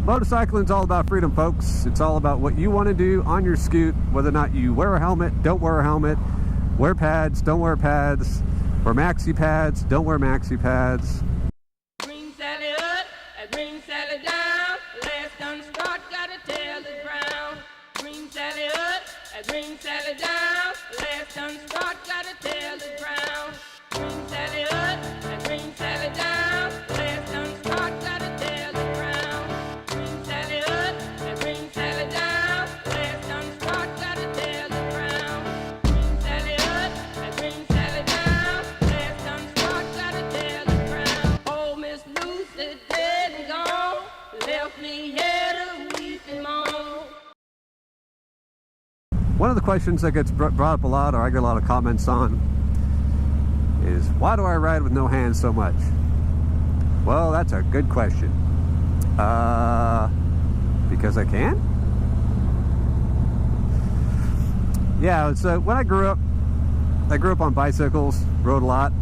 Motorcycling's all about freedom, folks. It's all about what you want to do on your scoot, whether or not you wear a helmet, don't wear a helmet, wear pads, don't wear pads, wear maxi pads, don't wear maxi pads. Green Sally up, green Sally down, last done start, gotta tell the ground. Green Sally up, green Sally down, last done start, gotta tell the ground. Green Sally up, green Sally down, last done start, gotta tell the ground. Green Sally up, green Sally down, last done start, gotta tell the ground. Green Sally up, green Sally down, last done start, gotta tell the ground. Oh, Miss Lucy dead and gone, left me here to weep and moan. One of the questions that gets brought up a lot, or I get a lot of comments on, is why do I ride with no hands so much? Well, that's a good question. Because I can? Yeah, it's when I grew up on bicycles, rode a lot,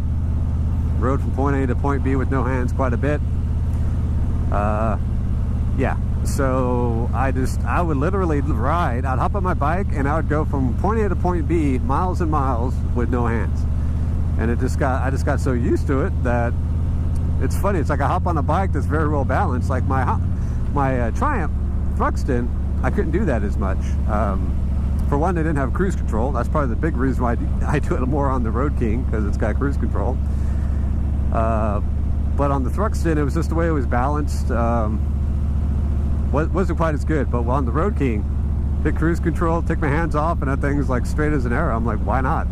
rode from point A to point B with no hands quite a bit. Yeah, so I would literally ride, I'd hop on my bike and I would go from point A to point B, miles and miles with no hands. And I just got so used to it that it's funny. It's like I hop on a bike that's very well balanced. Like my Triumph Thruxton, I couldn't do that as much. For one, they didn't have cruise control. That's probably the big reason why I do it more on the Road King, because it's got cruise control. But on the Thruxton, it was just the way it was balanced. Wasn't quite as good. But on the Road King, hit cruise control, take my hands off, and that thing's like straight as an arrow. I'm like, why not?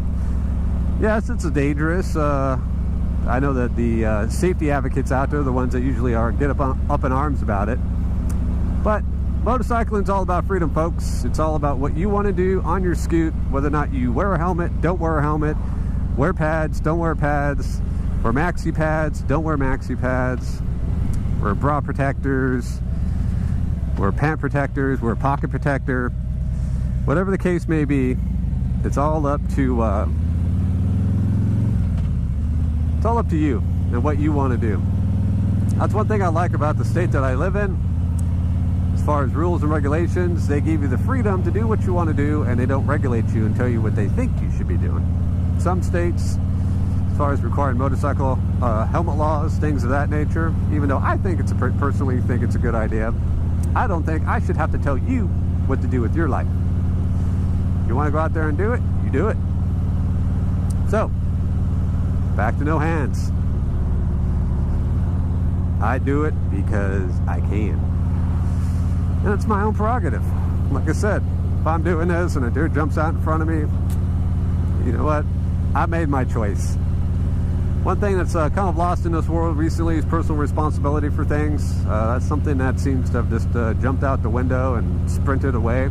Yes, it's dangerous. I know that the safety advocates out there, the ones that usually get up in arms about it. But motorcycling's all about freedom, folks. It's all about what you want to do on your scoot, whether or not you wear a helmet, don't wear a helmet, wear pads, don't wear pads, wear maxi pads, don't wear maxi pads, wear bra protectors, wear pant protectors, wear pocket protector. Whatever the case may be, it's all up to you and what you want to do. That's one thing I like about the state that I live in. As far as rules and regulations, they give you the freedom to do what you want to do, and they don't regulate you and tell you what they think you should be doing. Some states, as far as requiring motorcycle helmet laws, things of that nature, even though I think personally think it's a good idea, I don't think I should have to tell you what to do with your life. If you want to go out there and do it, you do it. So, back to no hands. I do it because I can. And it's my own prerogative. Like I said, if I'm doing this and a dude jumps out in front of me, you know what? I made my choice. One thing that's kind of lost in this world recently is personal responsibility for things. That's something that seems to have just jumped out the window and sprinted away.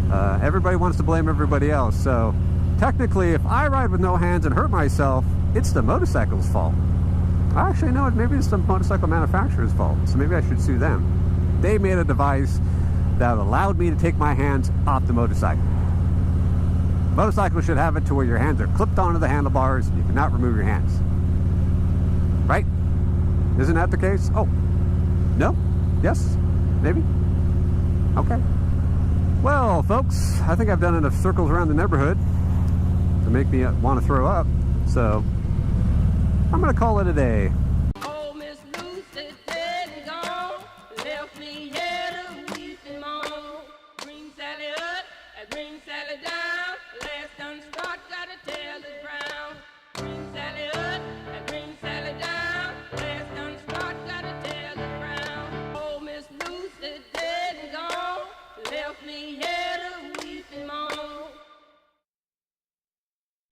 Everybody wants to blame everybody else. So technically, if I ride with no hands and hurt myself, it's the motorcycle's fault. I actually know it. Maybe it's the motorcycle manufacturer's fault. So maybe I should sue them. They made a device that allowed me to take my hands off the motorcycle. Motorcycle should have it to where your hands are clipped onto the handlebars and you cannot remove your hands. Right? Isn't that the case? Oh, no? Yes? Maybe? Okay. Well, folks, I think I've done enough circles around the neighborhood to make me want to throw up. So, I'm going to call it a day. Oh, Miss Lucy dead and gone, left me here to weep and moan. Green Sally up, green Sally down, last done start, gotta tell the ground. Green Sally up, green Sally down, last done start, gotta tell the ground. Oh, Miss Lucy dead and gone, left me here